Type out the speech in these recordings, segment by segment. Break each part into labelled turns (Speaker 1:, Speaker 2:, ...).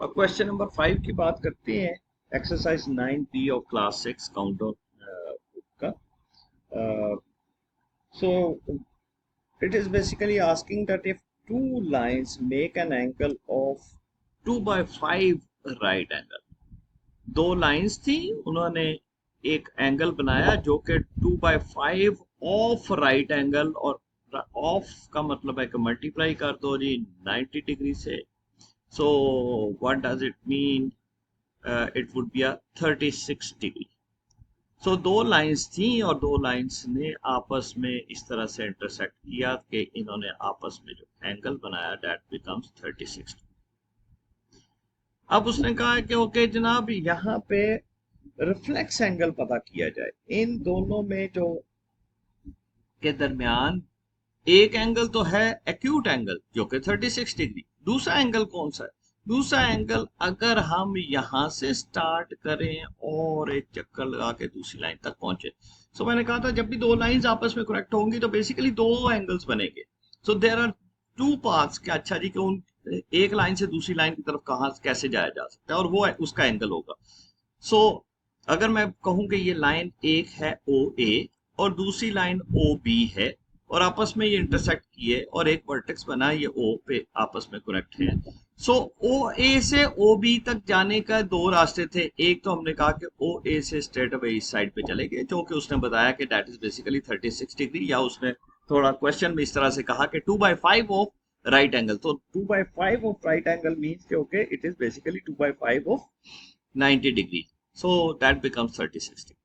Speaker 1: और question number 5 की बात करते हैं। Exercise 9B of class 6 counter book का। सो it is basically asking that if two lines make an angle of 2 by 5 right angle, दो lines थी, उन्होंने एक एंगल बनाया जो कि 2 by 5 ऑफ राइट एंगल, और ऑफ का मतलब है कि मल्टीप्लाई कर दो जी 90 डिग्री से। So what does it mean? It would be a 36 degree. So दो लाइंस थी और दो लाइंस ने आपस में इस तरह से इंटरसेक्ट किया कि इन्होंने आपस में जो एंगल बनाया दैट बिकम्स 36। अब उसने कहा कि ओके जनाब, यहाँ पे रिफ्लेक्स एंगल पता किया जाए। इन दोनों में जो के दरमियान एक एंगल तो है एक्यूट एंगल जो कि 36 डिग्री। दूसरा एंगल कौन सा है? दूसरा एंगल अगर हम यहां से स्टार्ट करें और एक चक्कर लगा के दूसरी लाइन तक पहुंचे। सो मैंने कहा था जब भी दो लाइंस आपस में कनेक्ट होंगी तो बेसिकली दो एंगल्स बनेंगे। So there are two paths कि अच्छा जी कि उन एक लाइन से दूसरी लाइन की तरफ कहां कैसे जाया जा सकता है, और वो उसका एंगल होगा। सो अगर मैं कहूं कि ये लाइन एक है ओ ए और दूसरी लाइन ओ बी है, और आपस में ये इंटरसेक्ट किए और एक वर्टेक्स बना, ये ओ पे आपस में कनेक्ट है। सो ओ ए से ओ बी तक जाने का दो रास्ते थे। एक तो हमने कहा कि ओ ए से स्ट्रेट अवे इस साइड पे चले गए, जो कि उसने बताया कि दैट इज बेसिकली 36 डिग्री, या उसने थोड़ा क्वेश्चन में इस तरह से कहा कि 2 by 5 ऑफ राइट एंगल। तो 2 by 5 of right angle means okay it is basically 2 by 5 of 90 degree. So that becomes 36 degree,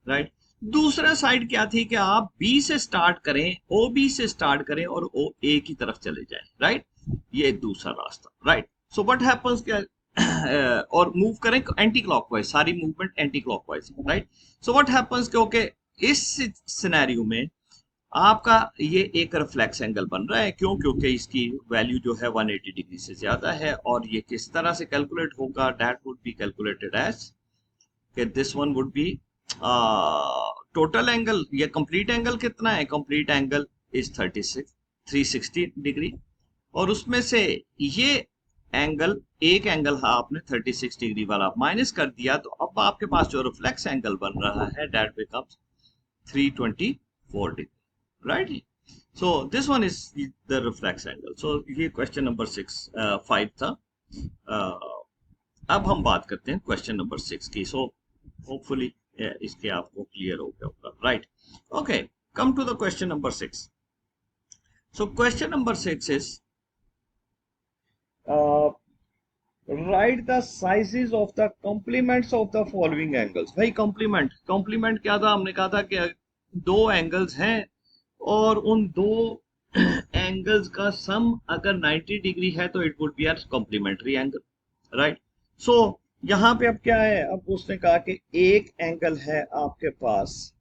Speaker 1: right. दूसरा साइड क्या थी कि आप बी से स्टार्ट करें, ओ बी से स्टार्ट करें और ओ ए की तरफ चले जाएं, राइट। ये दूसरा रास्ता, राइट। सो व्हाट हैपेंस क्या और मूव करें एंटी क्लॉकवाइज, सारी movement anti clockwise, right. So what happens कि ओके इस सिनेरियो में आपका ये एक रिफ्लेक्स एंगल बन रहा है। क्यों? क्योंकि इसकी वैल्यू जो है 180 डिग्री से ज्यादा है। और ये किस तरह से कैलकुलेट होगा? That would be calculated as कि this one would be total angle. ये कंप्लीट एंगल कितना है? कंप्लीट एंगल इज 360 डिग्री, और उसमें से ये एंगल, एक एंगल आपने 36 डिग्री वाला माइनस कर दिया, तो अब आपके पास जो रिफ्लेक्स एंगल बन रहा है that becomes 324 degree, right. So this one is the reflex angle. So ये क्वेश्चन नंबर 5 था। अब हम बात करते हैं क्वेश्चन नंबर 6 की। सो होपफुली इसके आपको क्लियर हो गया होगा, right. Okay, come to the question number 6। So question number 6 is right the sizes of the complements of the following angles. भाई कॉम्प्लीमेंट क्या था? हमने कहा था कि दो एंगल्स हैं और उन दो एंगल्स का सम अगर 90 डिग्री है तो it would be a complementary angle, right. So यहाँ पे अब क्या है? अब उसने कहा कि एक एंगल है आपके पास।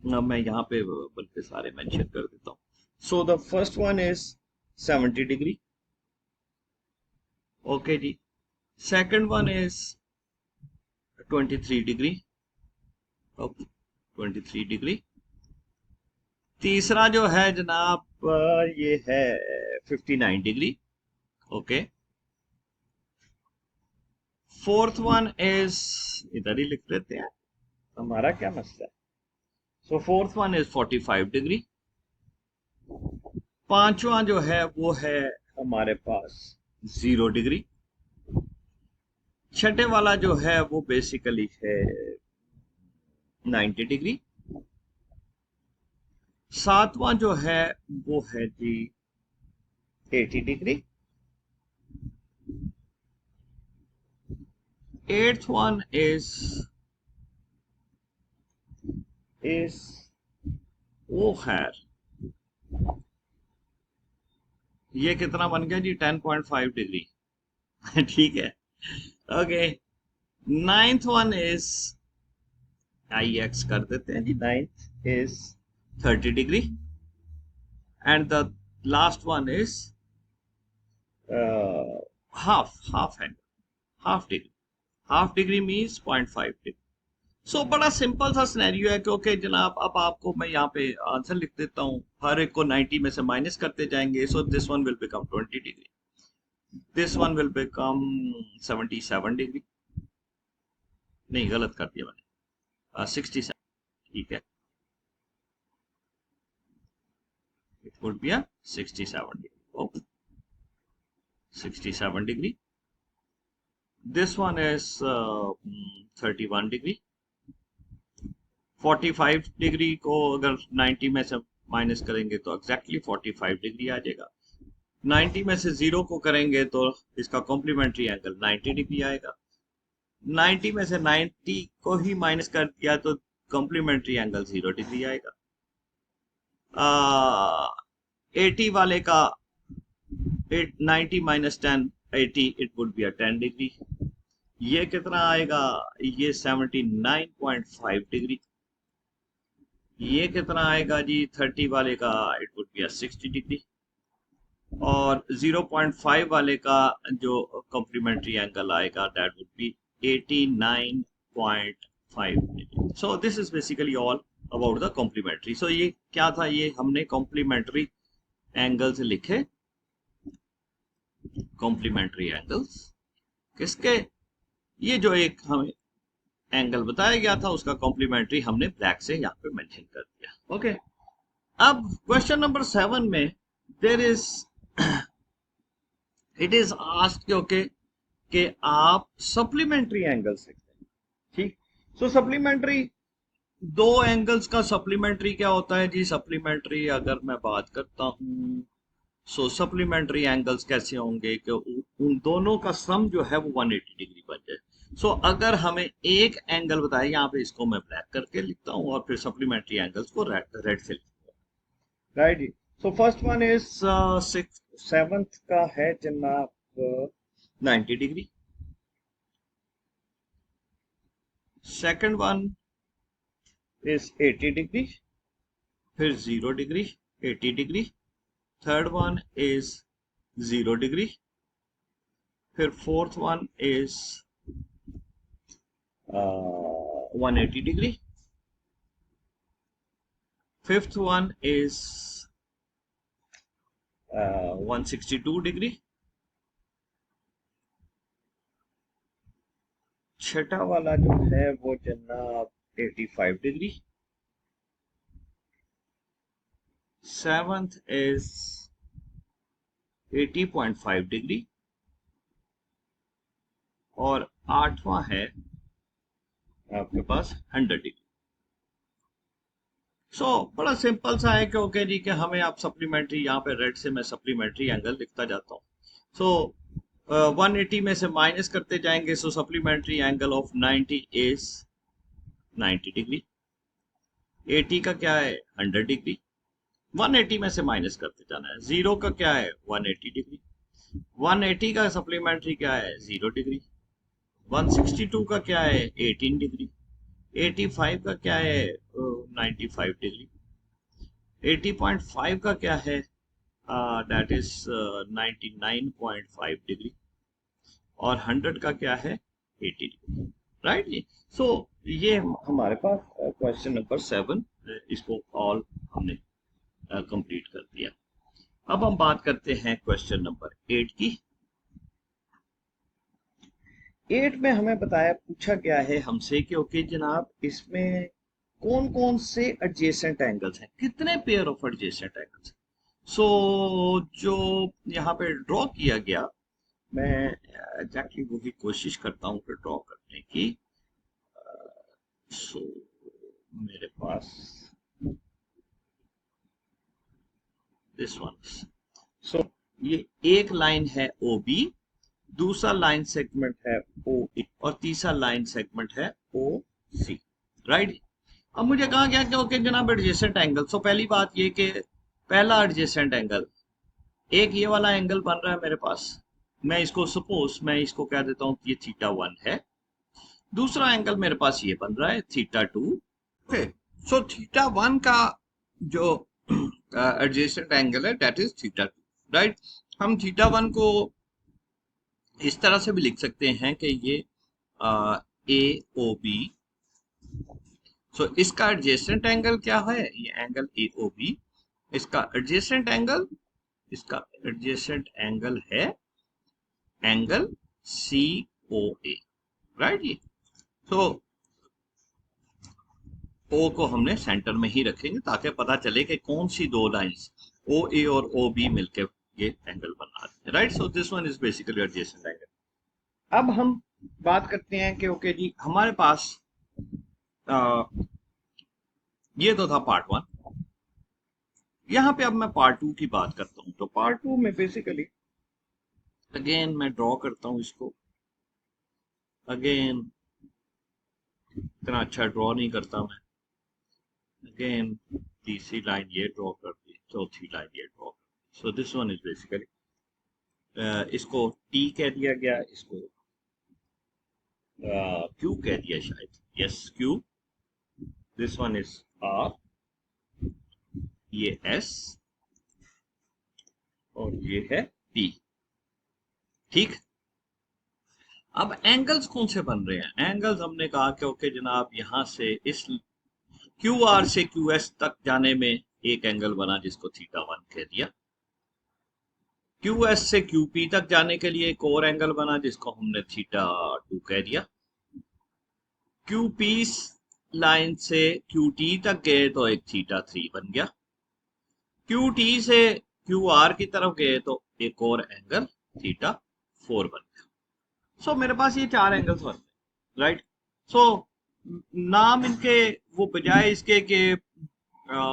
Speaker 1: मैं यहाँ पे बल्कि सारे मेंशन कर देता हूँ। So the first one is 70 degree, okay जी। Second one is 23 degree, okay 23 degree. तीसरा जो है जनाब ये है 59 degree, okay. Fourth one is, इधर ही लिख लेते हैं, हमारा क्या मसला है। So fourth one is 45 degree. पांचवा जो है वो है हमारे पास 0 डिग्री। छठे वाला जो है वो बेसिकली है 90 डिग्री। सातवां जो है वो है जी 80 डिग्री। एट्थ वन इज वो खैर ये कितना बन गया जी? 10.5 डिग्री। ठीक है, okay. Ninth one is, I x कर देते हैं जी, ninth is 30 degree. And the last one is half angle, half degree. Half degree means 0.5 degree. So बड़ा सिंपल सा सिनेरियो है, क्योंकि जनाब अब आपको मैं यहाँ पे आंसर लिख देता हूँ, हर एक को 90 में से माइनस करते जाएंगे। सो this one will become 20 degree. This one will become 77 degree, नहीं गलत कर दिया मैंने, 67, ठीक है, it would B 67 degree, okay 67 degree. This one is 31 degree. 45 degree को अगर 90 में से माइनस करेंगे तो एग्जैक्टली 45 डिग्री आ जाएगा। 90 में से 0 को करेंगे तो इसका कॉम्प्लीमेंट्री एंगल 90 डिग्री आएगा। 90 में से 90 को ही माइनस कर दिया तो कॉम्प्लीमेंट्री एंगल 0 डिग्री आएगा। 80 वाले का 90 minus 10 80, it would B 10 degree. ये कितना आएगा, ये 79.5 डिग्री। ये कितना आएगा जी 30 वाले का, इट वुड बी 60 डिग्री। और 0.5 वाले का जो कॉम्प्लीमेंट्री एंगल आएगा that would be 89.5 degree. So this is basically all about the complementary. So ये क्या था, ये हमने कॉम्प्लीमेंट्री एंगल्स लिखे। कॉम्प्लीमेंट्री एंगल्स किसके, ये जो एक हमें एंगल बताया गया था उसका कॉम्प्लीमेंट्री हमने ब्लैक से यहाँ पे मेंशन कर दिया। ओके, अब क्वेश्चन नंबर 7 में there is it is asked okay कि आप सप्लीमेंट्री एंगल्स लिखते हैं, ठीक। सो सप्लीमेंट्री, दो एंगल्स का सप्लीमेंट्री क्या होता है जी, सप्लीमेंट्री अगर मैं बात करता हूं सो सप्लीमेंट्री एंगल्स कैसे होंगे कि उन दोनों का सम जो है वो 180 डिग्री बन जाए। सो अगर हमें एक एंगल बताए, यहाँ पे इसको मैं ब्लैक करके लिखता हूँ और फिर सप्लीमेंट्री एंगल्स को रेड से लिखूंगा, राइट जी। So first one is 7th का है जनाब 90 degree. Second one is 80 degree, फिर 0 degree, 80 degree. Third one is 0 degree, फिर fourth one is 180 degree, fifth one is 162 degree, छठा वाला जो है वो जनाब 85 डिग्री, सेवंथ इज 80.5 डिग्री, और आठवां है आपके पास 100 डिग्री। सो बड़ा सिंपल सा है कि ओके जी कि हमें आप सप्लीमेंट्री, यहाँ पे रेड से मैं सप्लीमेंट्री एंगल लिखता जाता हूँ। सो 180 में से माइनस करते जाएंगे, so supplementary angle of 90 is 90 degree. 80 का क्या है 100 डिग्री, 180 में से माइनस करते जाना है। 0 का क्या है 180 डिग्री, 180 का सप्लीमेंट्री क्या है 0 डिग्री, 162 का क्या है 18 डिग्री, 85 का क्या है 95 डिग्री, 80.5 का क्या है दैट इज 99.5 डिग्री, और 100 का क्या है 80 डिग्री, राइट जी। सो ये हमारे पास क्वेश्चन नंबर 7, इसको ऑल हमने कंप्लीट कर दिया। अब हम बात करते हैं क्वेश्चन नंबर 8 की। 8 में हमें बताया, पूछा गया है हमसे कि ओके जनाब इसमें कौन कौन से एडजेसेंट एंगल्स हैं, कितने पेयर ऑफ एडजेसेंट एंगल्स हैं। सो जो यहाँ पे ड्रॉ किया गया, मैं एग्जैक्टली वही कोशिश करता हूँ फिर ड्रॉ करने की। सो मेरे पास दिस वन, सो ये एक लाइन है ओ बी, दूसरा लाइन सेगमेंट है ओ ए, और तीसरा लाइन सेगमेंट है ओ सी, राइट। अब मुझे कहा गया कि ओके जनाब एडजेसेंट एंगल। सो पहली बात ये कि पहला एडजेसेंट एंगल, एक ये वाला एंगल बन रहा है मेरे पास, मैं इसको सपोज मैं इसको कह देता हूँ ये θ1 है। दूसरा एंगल मेरे पास ये बन रहा है θ2। ओके, सो θ1 का जो एडजेसेंट एंगल है दैट इज θ2, राइट। हम θ1 को इस तरह से भी लिख सकते हैं कि ये ए ओ बी, सो इसका एडजेसेंट एंगल क्या है, ये एंगल ए ओ बी, इसका एडजेसेंट एंगल है एंगल COA, राइट जी। तो O को हमने सेंटर में ही रखेंगे ताकि पता चले कि कौन सी दो लाइंस OA और OB मिलके ये एंगल बना रहे हैं, right. So this one is basically adjacent angle. अब हम बात करते हैं कि ओके जी, हमारे पास ये तो था पार्ट 1। यहाँ पे अब मैं पार्ट 2 की बात करता हूँ। तो पार्ट 2 में बेसिकली अगेन मैं ड्रॉ करता हूँ इसको। अगेन इतना अच्छा ड्रॉ नहीं करता मैं। अगेन तीसरी लाइन ये ड्रॉ कर दी, चौथी लाइन ये ड्रॉ कर दी। So this one is basically, इसको T कह दिया गया, इसको Q कह दिया शायद, yes Q। This one is R, ये S और ये है P, ठीक। अब एंगल्स कौन से बन रहे हैं? एंगल्स हमने कहा कि ओके जनाब, यहां से इस QR से QS तक जाने में एक एंगल बना जिसको θ1 कह दिया। QS से QP तक जाने के लिए एक और एंगल बना जिसको हमने θ2 कह दिया। QP लाइन से QT तक गए तो एक θ3 बन गया। QT से QR की तरफ गए तो एक और एंगल θ4 बन गया। सो मेरे पास ये 4 एंगल्स बन गए, राइट। सो नाम इनके वो बजाय इसके कि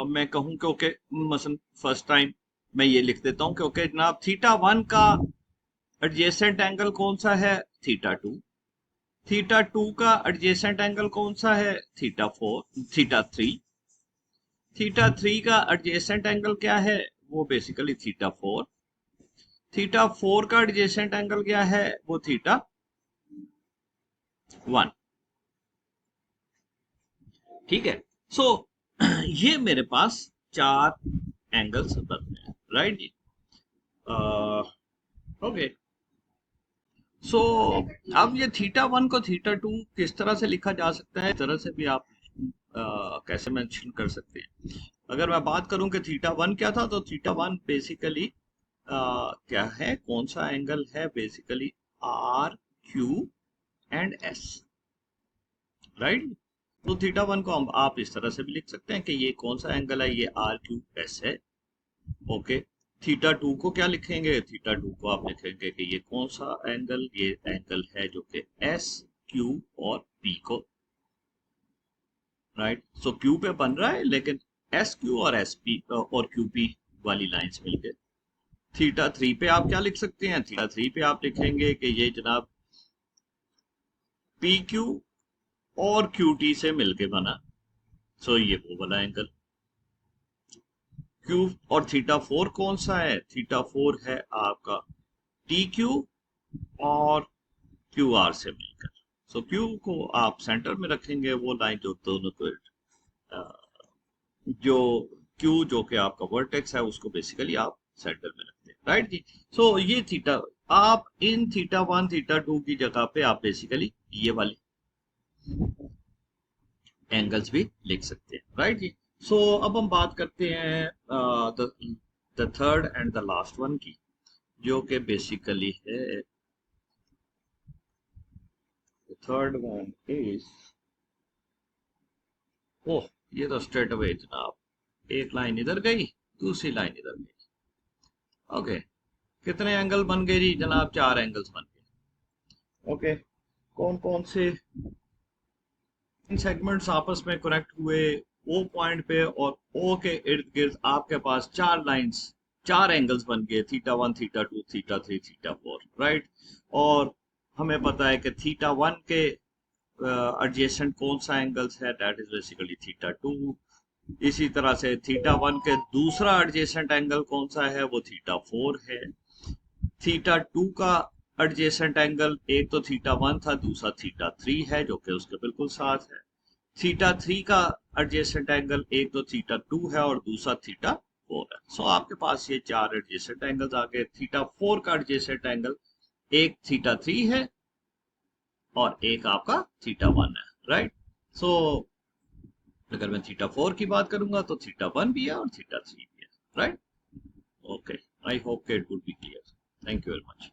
Speaker 1: मैं कहूं कि ओके मसलन फर्स्ट टाइम मैं ये लिख देता हूं कि ओके जनाब, θ1 का एडजेसेंट एंगल कौन सा है? θ2। θ2 का एडजेसेंट एंगल कौन सा है? θ3। θ3 का एडजेसेंट एंगल क्या है? वो बेसिकली θ4। θ4 का एडजेसेंट एंगल क्या है? वो θ1, ठीक है। सो ये मेरे पास 4 एंगल्स बन रहे हैं, राइट जी। ओके, सो अब ये θ1 को θ2 किस तरह से लिखा जा सकता है? इस तरह से भी आप कैसे मेंशन कर सकते हैं? अगर मैं बात करूं कि θ1 क्या था, तो θ1 बेसिकली क्या है, कौन सा एंगल है? Basically RQ and S, right. तो θ1 को हम आप इस तरह से भी लिख सकते हैं कि ये कौन सा एंगल है? ये RQS है, ओके। θ2 को क्या लिखेंगे? θ2 को आप लिखेंगे कि ये कौन सा एंगल? ये एंगल है जो कि SQ और P को, राइट। सो Q पे बन रहा है, लेकिन SQ और SP और QP वाली लाइंस मिलके θ3 पे आप क्या लिख सकते हैं? θ3 पे आप लिखेंगे कि ये जनाब PQ और QT से मिलके बना, सो ये वो वाला एंगल। Q और θ4 कौन सा है? θ4 है आपका TQ और QR से मिलकर। सो Q को आप सेंटर में रखेंगे, वो लाइन जो दोनों को जो Q जो कि आपका वर्टेक्स है उसको बेसिकली आप सेंटर में रखते हैं, राइट जी। सो ये थीटा, आप इन θ1 θ2 की जगह पे आप बेसिकली ये वाले एंगल्स भी लिख सकते हैं, राइट जी। सो अब हम बात करते हैं the third and the last one की, जो कि बेसिकली है द थर्ड वन इज, ओह ये तो स्ट्रेट अवे जनाब, एक लाइन इधर गई, दूसरी लाइन इधर गई, ओके। कितने एंगल बन गए जी जनाब? 4 एंगल्स बन गए, ओके। कौन कौन से सेगमेंट्स आपस में कनेक्ट हुए? ओ पॉइंट पे और ओ के इर्द गिर्द आपके पास 4 लाइंस, 4 एंगल्स बन गए, θ1 θ2 θ3 θ4, राइट। और हमें पता है कि θ1 के एडजेसेंट कौन सा एंगल्स है? That is basically θ2। इसी तरह से θ1 के दूसरा एडजेसेंट एंगल कौन सा है? वो θ4 है। θ2 का एडजेसेंट एंगल एक तो θ1 था, दूसरा θ3 है जो कि उसके बिल्कुल साथ है। θ3 का एडजेसेंट एंगल एक तो θ2 है और दूसरा θ4 है। सो आपके पास ये 4 एडजेसेंट एंगल्स आ गए। θ4 का एडजेसेंट एंगल एक θ3 है और एक आपका θ1 है, राइट। सो अगर मैं θ4 की बात करूंगा तो θ1 भी है और θ3 भी है, right. Okay, I hope it would B clear. Thank you very much.